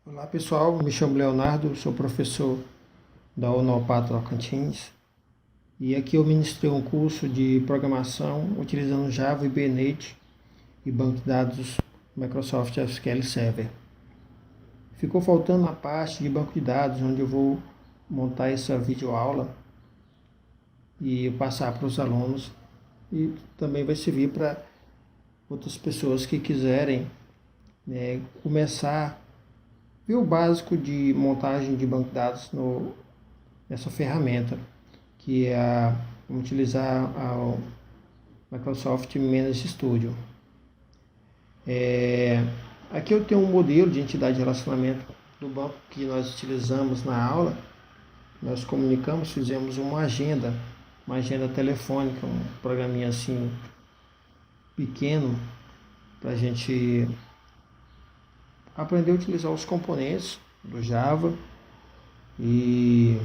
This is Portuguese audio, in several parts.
Olá pessoal, me chamo Leonardo, sou professor da Unopar Tocantins e aqui eu ministrei um curso de programação utilizando Java, Hibernate e banco de dados Microsoft SQL Server. Ficou faltando a parte de banco de dados, onde eu vou montar essa videoaula e passar para os alunos, e também vai servir para outras pessoas que quiserem começar ver o básico de montagem de banco de dados nessa ferramenta, que é vamos utilizar a Microsoft Managed Studio. Aqui eu tenho um modelo de entidade de relacionamento do banco que nós utilizamos na aula. Nós comunicamos, fizemos uma agenda telefônica, um programinha assim pequeno para a gente aprender a utilizar os componentes do Java e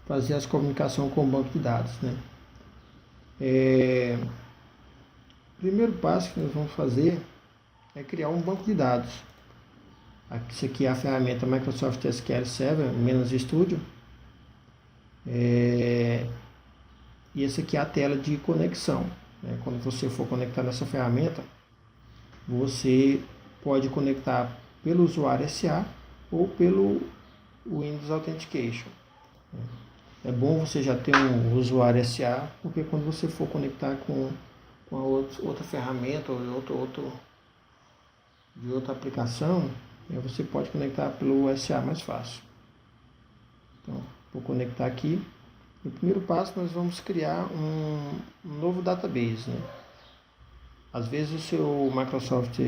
fazer as comunicações com o banco de dados, né? O primeiro passo que nós vamos fazer é criar um banco de dados. Isso aqui é a ferramenta Microsoft SQL Server Managed Studio. E essa aqui é a tela de conexão, né? Quando você for conectar nessa ferramenta, você pode conectar pelo usuário SA ou pelo Windows Authentication. É bom você já ter um usuário SA, porque quando você for conectar com a outra ferramenta ou de outra aplicação, você pode conectar pelo SA mais fácil. Então, vou conectar aqui. No primeiro passo, nós vamos criar um novo database, né? Às vezes o seu Microsoft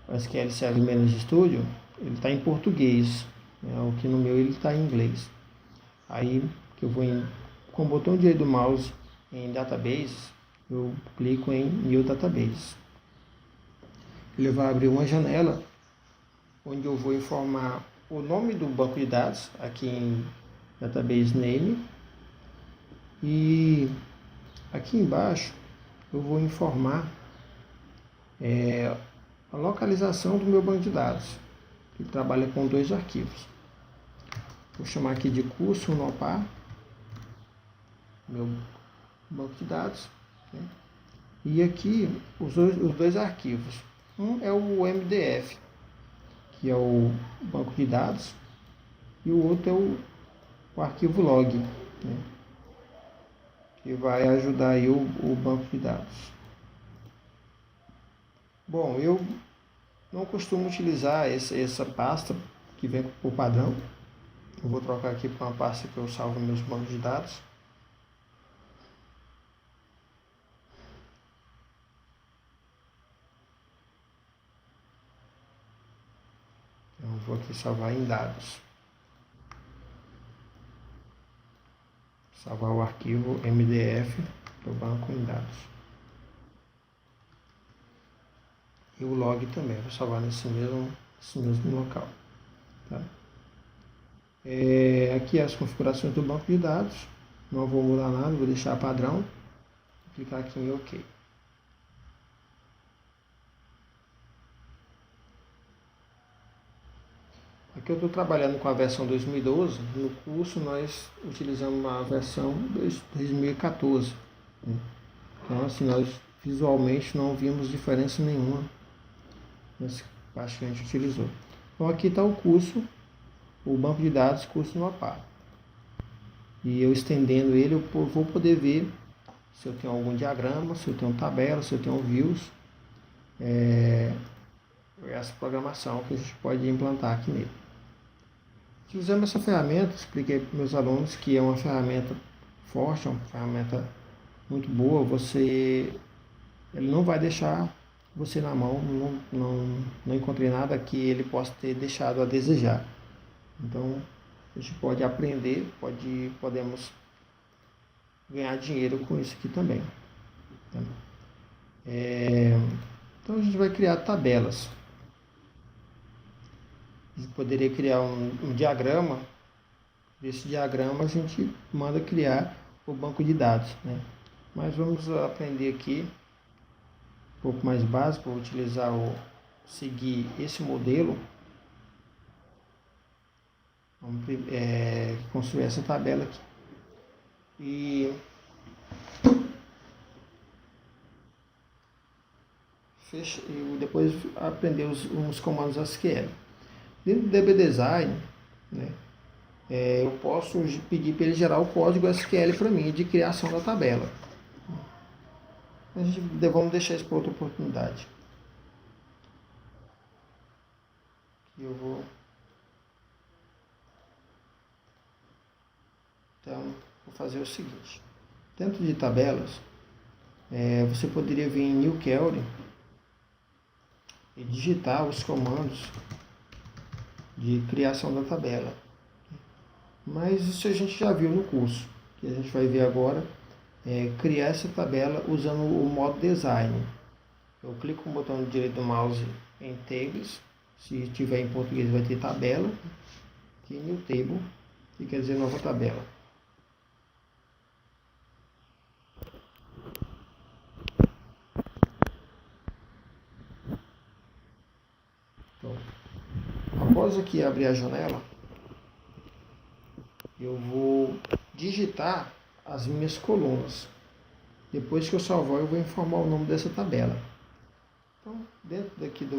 SQL Server Managed Studio ele está em português, né? O que no meu ele está em inglês. Aí que eu vou com o botão direito do mouse em Database, eu clico em New Database. Ele vai abrir uma janela onde eu vou informar o nome do banco de dados aqui em Database Name, e aqui embaixo eu vou informar a localização do meu banco de dados, que trabalha com 2 arquivos. Vou chamar aqui de curso Unopar, meu banco de dados, né? E aqui os dois arquivos. Um é o MDF, que é o banco de dados, e o outro é o arquivo log, né? Que vai ajudar aí o banco de dados. Bom, eu não costumo utilizar essa pasta que vem por padrão. Eu vou trocar aqui para uma pasta que eu salvo meus bancos de dados. Então, eu vou aqui salvar em dados. Salvar o arquivo MDF do banco em dados. E o log também, vou salvar nesse mesmo local. Tá? Aqui as configurações do banco de dados. Não vou mudar nada, vou deixar padrão. Vou clicar aqui em OK. Aqui eu estou trabalhando com a versão 2012. No curso nós utilizamos a versão 2014. Então assim, nós visualmente não vimos diferença nenhuma nessa parte que a gente utilizou. Então aqui está o curso, o banco de dados curso Unopar. E eu estendendo ele, eu vou poder ver se eu tenho algum diagrama, se eu tenho tabela, se eu tenho views. Essa programação que a gente pode implantar aqui nele. Utilizando essa ferramenta, expliquei para meus alunos que é uma ferramenta forte, é uma ferramenta muito boa. Ele não vai deixar você na mão, não encontrei nada que ele possa ter deixado a desejar. Então, a gente pode aprender, podemos ganhar dinheiro com isso aqui também. Então, a gente vai criar tabelas. A gente poderia criar um diagrama. Desse diagrama, a gente manda criar o banco de dados, né? Mas vamos aprender aqui um pouco mais básico. Vou utilizar o seguir esse modelo, vamos construir essa tabela aqui. E depois aprender uns comandos SQL. Dentro do DB Design, né, eu posso pedir para ele gerar o código SQL para mim de criação da tabela. Vamos deixar isso para outra oportunidade. Eu vou... Então, vou fazer o seguinte. Dentro de tabelas, você poderia vir em New Query e digitar os comandos de criação da tabela. Mas isso a gente já viu no curso. O que a gente vai ver agora é criar essa tabela usando o modo Design. Eu clico no botão direito do mouse em Tables. Se tiver em português vai ter tabela. Aqui New Table, que quer dizer nova tabela. Então, após aqui abrir a janela, eu vou digitar as minhas colunas. Depois que eu salvar, eu vou informar o nome dessa tabela. Então, dentro daqui da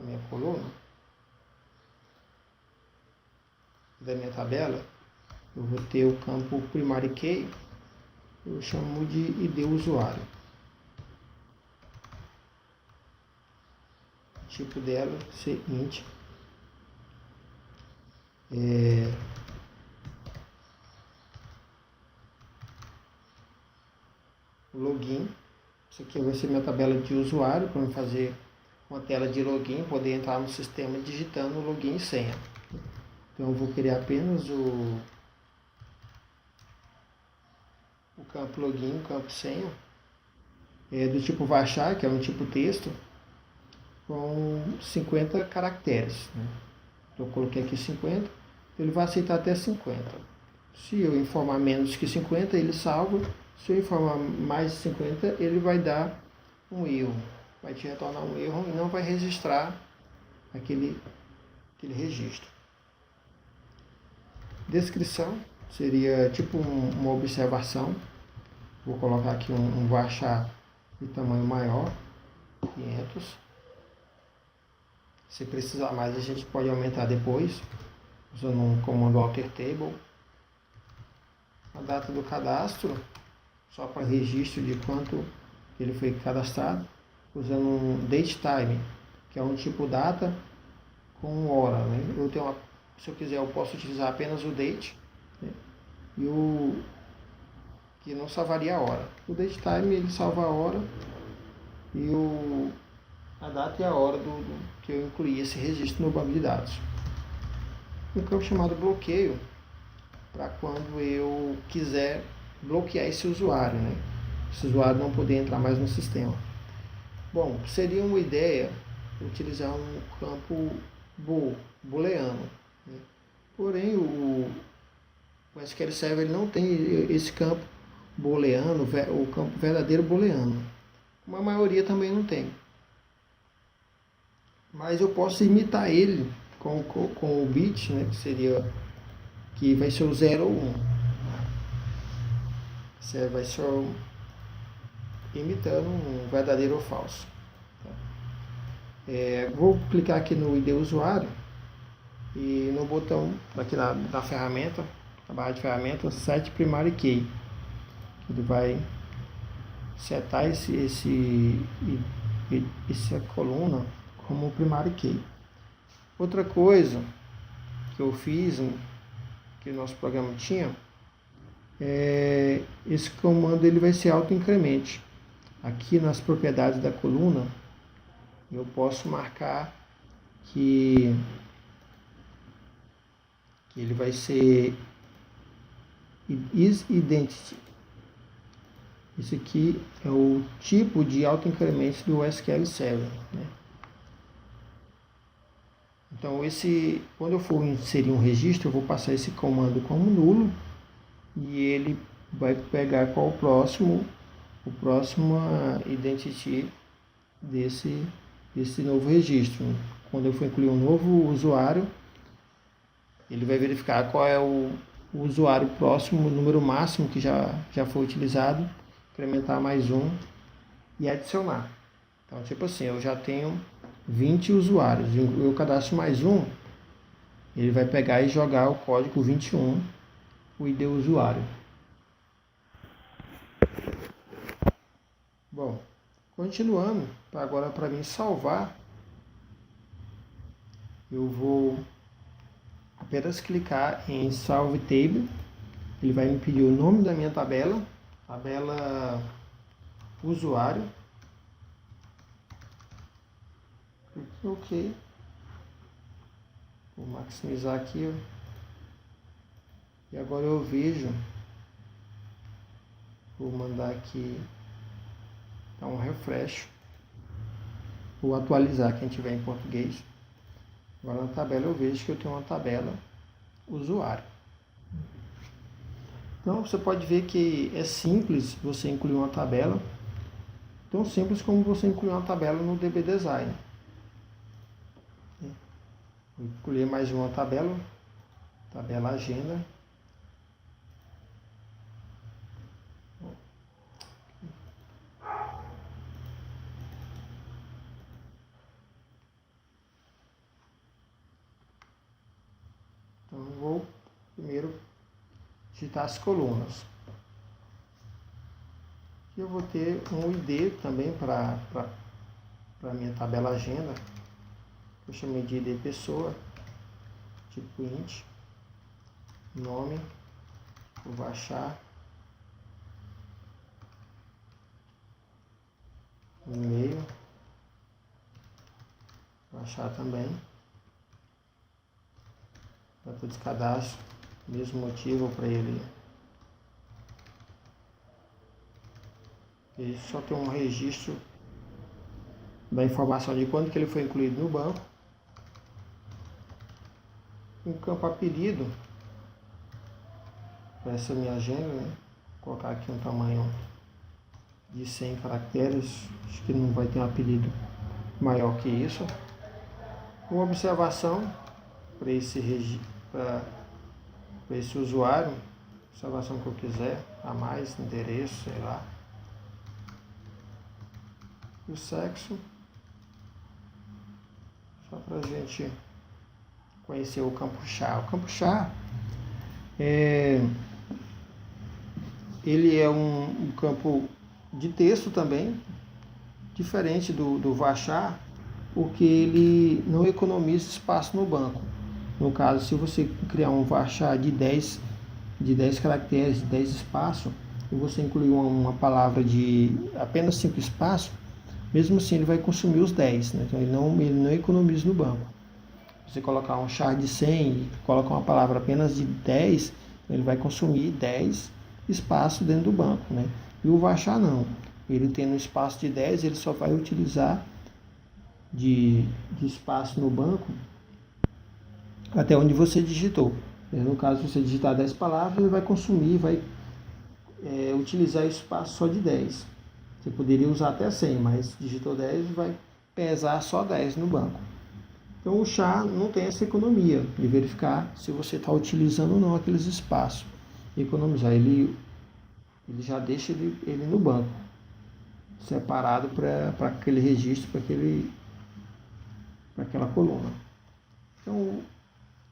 minha coluna, da minha tabela, eu vou ter o campo primary key, eu chamo de ID usuário. Tipo dela ser int. Login. Isso aqui vai ser minha tabela de usuário para eu fazer uma tela de login, poder entrar no sistema digitando login e senha. Então eu vou criar apenas o campo login, o campo senha, do tipo varchar, que é um tipo texto, com 50 caracteres. Né? Então eu coloquei aqui 50, ele vai aceitar até 50. Se eu informar menos que 50, ele salva. Se eu informar mais de 50, ele vai dar um erro. Vai te retornar um erro e não vai registrar aquele registro. Descrição seria tipo uma observação. Vou colocar aqui um varchar de tamanho maior, 500. Se precisar mais, a gente pode aumentar depois, usando um comando alter table. A data do cadastro, só para registro de quanto ele foi cadastrado, usando um datetime, que é um tipo data com hora. Né? Se eu quiser, eu posso utilizar apenas o date, né? E que não salvaria a hora. O datetime ele salva a hora e a data e a hora que eu incluí esse registro no banco de dados. Um campo chamado bloqueio, para quando eu quiser bloquear esse usuário, né? Esse usuário não poder entrar mais no sistema. Bom, seria uma ideia utilizar um campo booleano, né? Porém, o SQL Server ele não tem esse campo booleano, o campo verdadeiro booleano. Uma maioria também não tem. Mas eu posso imitar ele com o bit, né, que vai ser o 0 ou 1. Você vai só imitando um verdadeiro ou falso. Vou clicar aqui no ID usuário e no botão aqui na ferramenta, na barra de ferramentas, set primary key. Ele vai setar essa coluna como primary key. Outra coisa que eu fiz, que o nosso programa tinha, esse comando ele vai ser auto-incremente. Aqui nas propriedades da coluna, eu posso marcar que ele vai ser isIdentity. Esse aqui é o tipo de auto-incremento do SQL Server, né? Então, quando eu for inserir um registro, eu vou passar esse comando como nulo e ele vai pegar qual o próximo identity desse novo registro. Quando eu for incluir um novo usuário, ele vai verificar qual é o usuário próximo, o número máximo que já foi utilizado, incrementar mais um e adicionar. Então, tipo assim, eu já tenho 20 usuários, eu cadastro mais um, ele vai pegar e jogar o código 21, o ID usuário. Bom, continuando, agora para mim salvar, eu vou apenas clicar em Salve Table, ele vai me pedir o nome da minha tabela usuário, ok, vou maximizar aqui, e agora eu vejo, vou mandar aqui, dar um refresh, vou atualizar quem tiver em português. Agora na tabela eu vejo que eu tenho uma tabela usuário. Então você pode ver que é simples você incluir uma tabela, tão simples como você incluir uma tabela no DB Design. Vou incluir mais uma tabela agenda. Então eu vou primeiro digitar as colunas. Aqui eu vou ter um ID também para a minha tabela agenda. Eu chamei de ID pessoa, tipo int, nome, vou achar, e-mail, vou achar também, data de cadastro, mesmo motivo para ele só tem um registro da informação de quando que ele foi incluído no banco. Um campo apelido para essa minha agenda, né? Vou colocar aqui um tamanho de 100 caracteres, acho que não vai ter um apelido maior que isso. Uma observação para esse usuário, observação que eu quiser, a mais, endereço, sei lá. O sexo, só para a gente conhecer o campo char. O campo char ele é um campo de texto também, diferente do varchar, porque ele não economiza espaço no banco. No caso, se você criar um varchar de 10 caracteres, de 10 espaços, e você incluir uma palavra de apenas 5 espaços, mesmo assim ele vai consumir os 10, né? Então ele não economiza no banco. Você colocar um char de 100 e colocar uma palavra apenas de 10, ele vai consumir 10 espaços dentro do banco, né? E o varchar não. Ele tendo um espaço de 10, ele só vai utilizar de espaço no banco até onde você digitou. No caso, se você digitar 10 palavras, ele vai consumir, vai utilizar espaço só de 10. Você poderia usar até 100, mas digitou 10, vai pesar só 10 no banco. Então o char não tem essa economia de verificar se você está utilizando ou não aqueles espaços. Economizar, ele já deixa ele no banco, separado para aquele registro, para aquela coluna. Então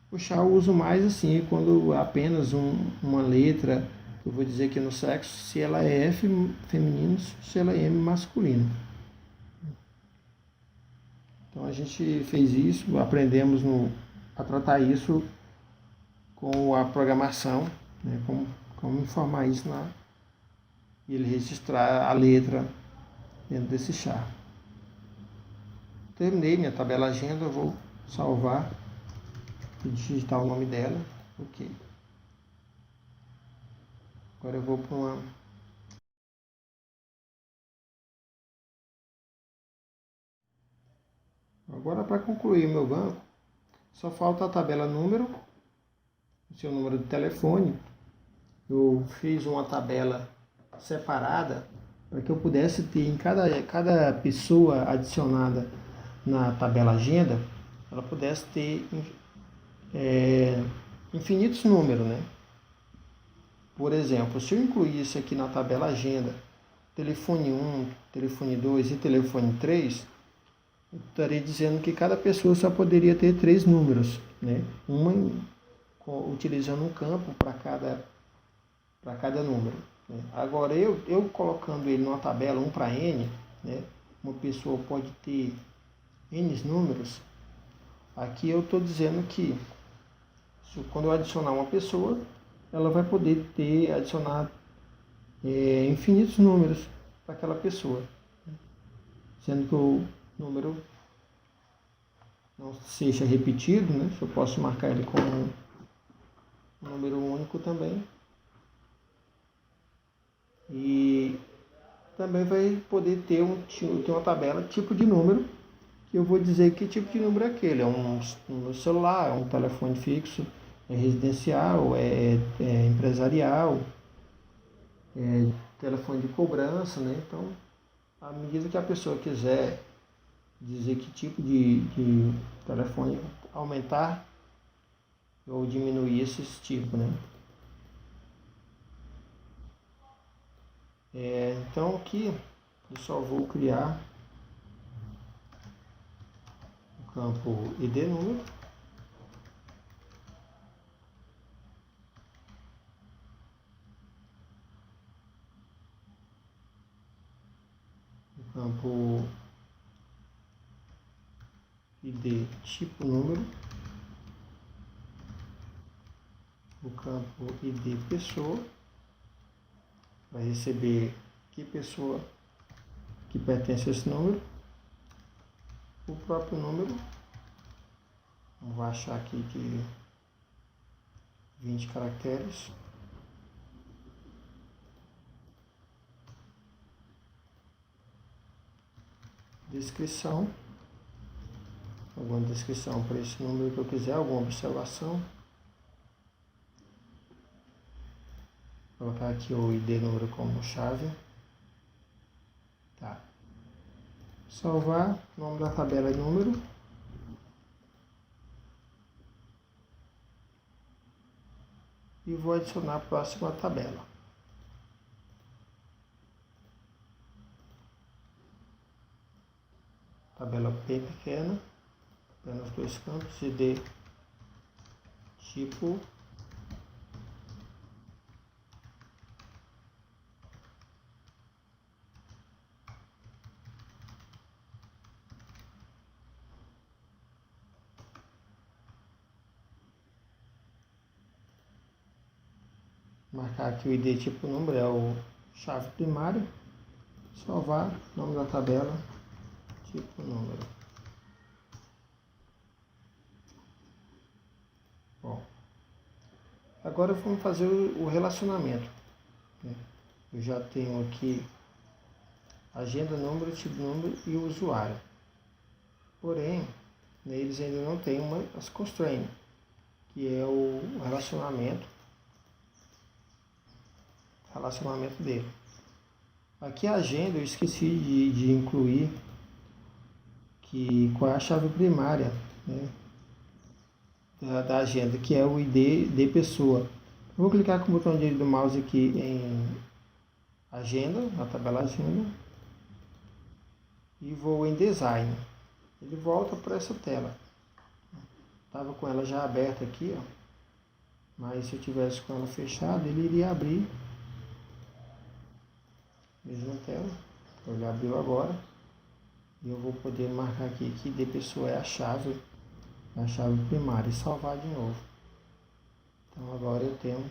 o char eu uso mais assim, quando apenas uma letra, eu vou dizer que no sexo, se ela é F feminino, se ela é M masculino. Então a gente fez isso, aprendemos a tratar isso com a programação, né, como informar isso e ele registrar a letra dentro desse char. Terminei minha tabela agenda, eu vou salvar e digitar o nome dela, ok. Agora eu vou para uma... Agora para concluir o meu banco, Só falta a tabela número, o seu número de telefone. Eu fiz uma tabela separada para que eu pudesse ter em cada pessoa adicionada na tabela agenda, ela pudesse ter infinitos números, né? Por exemplo, se eu incluísse aqui na tabela agenda telefone 1, telefone 2 e telefone 3, eu estaria dizendo que cada pessoa só poderia ter 3 números, né? Utilizando um campo para cada número, né? Agora, eu colocando ele numa tabela 1 para N, né? Uma pessoa pode ter N números. Aqui eu estou dizendo que quando eu adicionar uma pessoa, ela vai poder adicionar infinitos números para aquela pessoa, sendo que o número não seja repetido, né? Eu posso marcar ele como um número único também. E também vai poder ter uma tabela tipo de número, que eu vou dizer que tipo de número é aquele. É um número celular, é um telefone fixo, é residencial, é empresarial, é telefone de cobrança, né? Então, à medida que a pessoa quiser dizer que tipo de telefone aumentar ou diminuir esses tipos, né? Então aqui eu só vou criar o campo ID número, o campo ID tipo número, o campo ID pessoa, vai receber que pessoa que pertence a esse número, o próprio número, vamos achar aqui que 20 caracteres, descrição, alguma descrição para esse número que eu quiser, alguma observação. Vou colocar aqui o ID número como chave. Tá. Salvar, nome da tabela é número. E vou adicionar a próxima tabela. Tabela bem pequena, apenas 2 campos, ID tipo, marcar aqui o ID tipo número, é o chave primária, salvar, nome da tabela, tipo número. Bom, agora vamos fazer o relacionamento, né? Eu já tenho aqui agenda, número, tipo número e o usuário. Porém, neles ainda não tem as constraints, que é o relacionamento dele. Aqui a agenda eu esqueci de incluir qual é a chave primária, né, da agenda, que é o ID de pessoa. Eu vou clicar com o botão direito do mouse aqui em agenda, na tabela agenda, e vou em design. Ele volta para essa tela. Estava com ela já aberta aqui, ó, mas se eu tivesse com ela fechada, ele iria abrir mesma tela. Ele abriu agora e eu vou poder marcar aqui que de pessoa é a chave primária e salvar de novo. Então agora eu tenho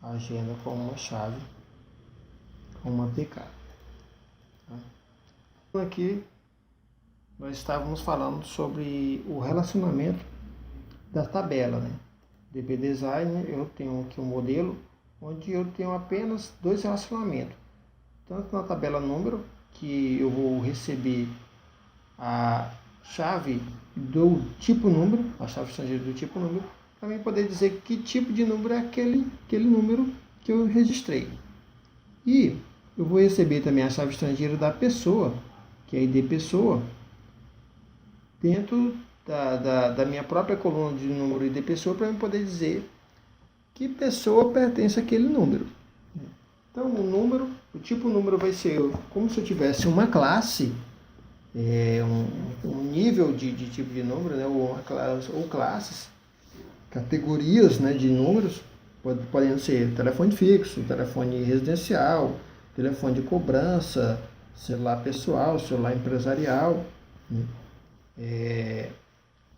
a agenda como uma chave, com uma APK. Tá? Então aqui nós estávamos falando sobre o relacionamento da tabela, né? DB Design, eu tenho aqui um modelo onde eu tenho apenas 2 relacionamentos, tanto na tabela número, que eu vou receber a chave do tipo número, a chave estrangeira do tipo número, para mim poder dizer que tipo de número é aquele número que eu registrei. E eu vou receber também a chave estrangeira da pessoa, que é ID pessoa, dentro da minha própria coluna de número ID pessoa, para eu poder dizer que pessoa pertence àquele número. Então, o tipo número vai ser como se eu tivesse uma classe, um nível de tipo de número, né, ou classes, categorias, né, de números, podendo ser telefone fixo, telefone residencial, telefone de cobrança, celular pessoal, celular empresarial, né?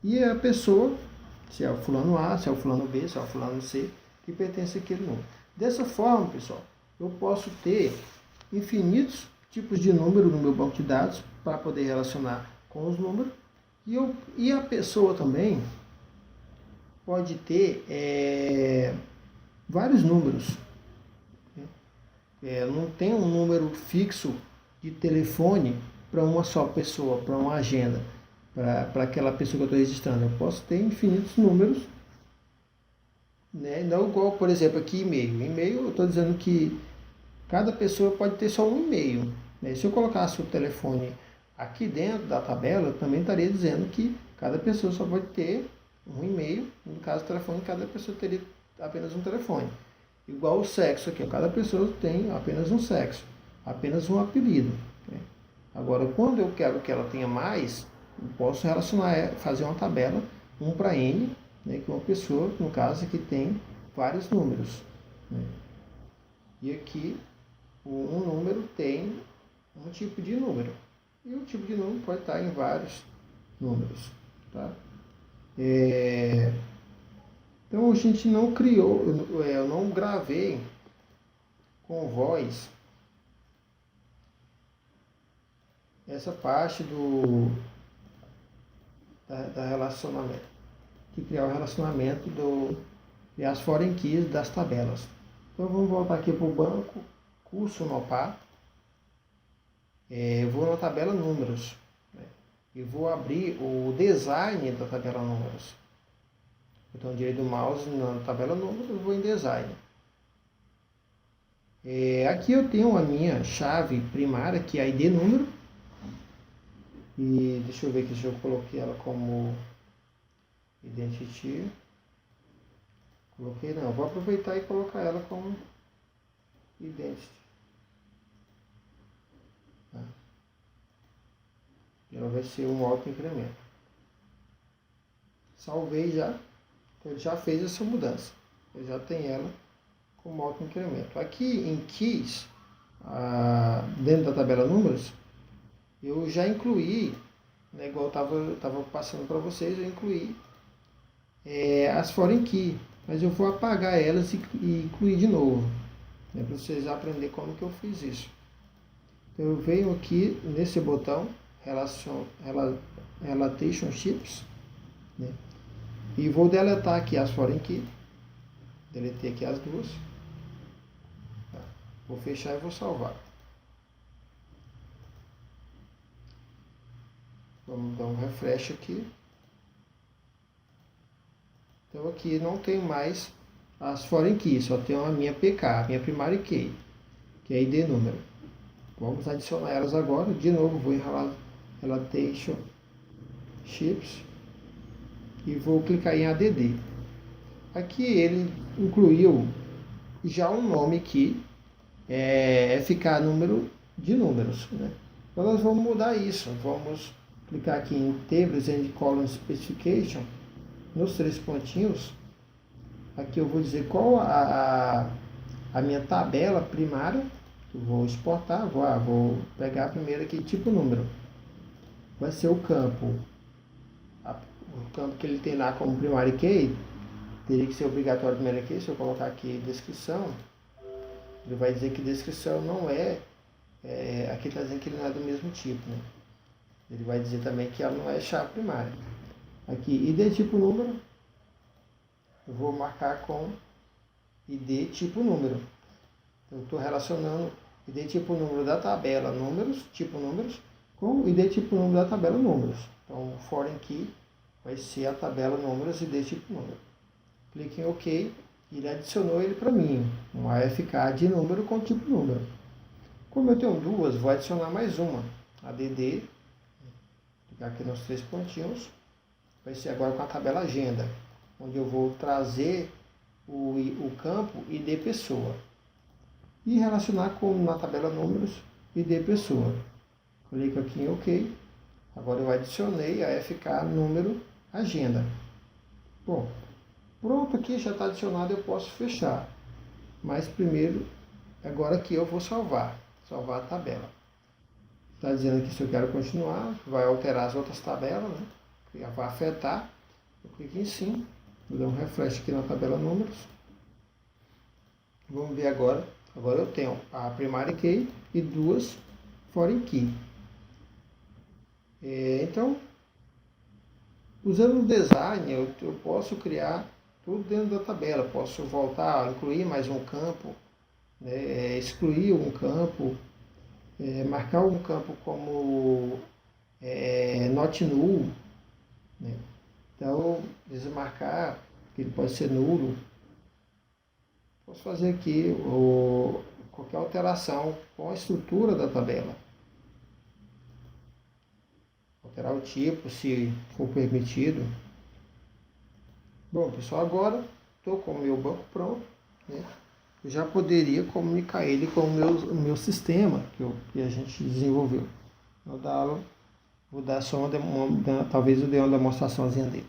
E a pessoa, se é o fulano A, se é o fulano B, se é o fulano C, que pertence àquele número. Dessa forma, pessoal, eu posso ter infinitos tipos de número no meu banco de dados para poder relacionar com os números. E a pessoa também pode ter vários números. Não tem um número fixo de telefone para uma só pessoa, para uma agenda, para aquela pessoa que eu estou registrando. Eu posso ter infinitos números, né? Não igual, por exemplo, aqui e-mail. E-mail, eu estou dizendo que cada pessoa pode ter só um e-mail, né? Se eu colocasse o telefone aqui dentro da tabela, eu também estaria dizendo que cada pessoa só pode ter um e-mail. No caso do telefone, cada pessoa teria apenas um telefone. Igual o sexo aqui, cada pessoa tem apenas um sexo, apenas um apelido, né? Agora, quando eu quero que ela tenha mais, eu posso relacionar, fazer uma tabela 1 para N, né, que é uma pessoa, no caso, que tem vários números, né? E aqui, um número tem um tipo de número. E o tipo de número pode estar em vários números, tá? Então, a gente não criou, eu não gravei com voz essa parte da relacionamento, que criar o relacionamento e as foreign keys das tabelas. Então, vamos voltar aqui para o banco, curso Nopar. Eu vou na tabela números, né? E vou abrir o design da tabela números. Botão direito do mouse na tabela números, eu vou em design. Aqui eu tenho a minha chave primária, que é a ID número. E deixa eu ver aqui se eu coloquei ela como identity. Coloquei não, vou aproveitar e colocar ela como identity. Tá? Ela vai ser um auto-incremento. Salvei já. Então, ele já fez essa mudança. Eu já tenho ela como auto-incremento. Aqui em keys, dentro da tabela números, eu já incluí, né, igual eu estava passando para vocês, eu incluí as foreign key, mas eu vou apagar elas e incluir de novo, né, para vocês aprenderem como que eu fiz isso. Então, eu venho aqui nesse botão relationships, né, e vou deletar aqui as foreign key, deletei aqui as duas, tá. Vou fechar e vou salvar. Vamos dar um refresh aqui. Então aqui não tenho mais as foreign keys, só tenho a minha PK, minha primary key, que é ID número. Vamos adicionar elas agora. De novo, vou em Relation Chips e vou clicar em ADD. Aqui ele incluiu já um nome que é ficar número de números, né? Então nós vamos mudar isso. Vamos clicar aqui em Tables and Column Specification, nos 3 pontinhos. Aqui eu vou dizer qual a minha tabela primária que eu vou exportar. Vou pegar a primeira aqui, tipo número. Vai ser o campo que ele tem lá como primary key. Teria que ser obrigatório primeiro key. Se eu colocar aqui descrição, ele vai dizer que descrição não aqui está dizendo que ele não é do mesmo tipo, né? Ele vai dizer também que ela não é chave primária. Aqui, ID tipo número, eu vou marcar com ID tipo número. Então, eu estou relacionando ID tipo número da tabela números, tipo números, com id tipo número da tabela números. Então, o foreign key vai ser a tabela números id tipo número. Clique em OK e ele adicionou ele para mim, um AFK de número com tipo número. Como eu tenho duas, vou adicionar mais uma, add, clicar aqui nos 3 pontinhos, vai ser agora com a tabela agenda, onde eu vou trazer o campo id pessoa e relacionar com na tabela números id pessoa. Clico aqui em OK. Agora eu adicionei a AFK número agenda. Bom, pronto, aqui já está adicionado, eu posso fechar. Mas primeiro, agora aqui eu vou salvar a tabela. Está dizendo aqui se eu quero continuar, vai alterar as outras tabelas, né? Vai afetar. Eu clico em sim, vou dar um refresh aqui na tabela números. Vamos ver agora. Agora eu tenho a primary key e duas foreign key. Então, usando o design, eu posso criar tudo dentro da tabela. Posso voltar a incluir mais um campo, né, excluir um campo, marcar um campo como not null, né? Então, desmarcar, que ele pode ser nulo. Posso fazer aqui qualquer alteração com a estrutura da tabela. Alterar o tipo, se for permitido. Bom, pessoal, agora estou com o meu banco pronto, né? Eu já poderia comunicar ele com o meu sistema que a gente desenvolveu. Vou dar só talvez eu dê uma demonstraçãozinha dele.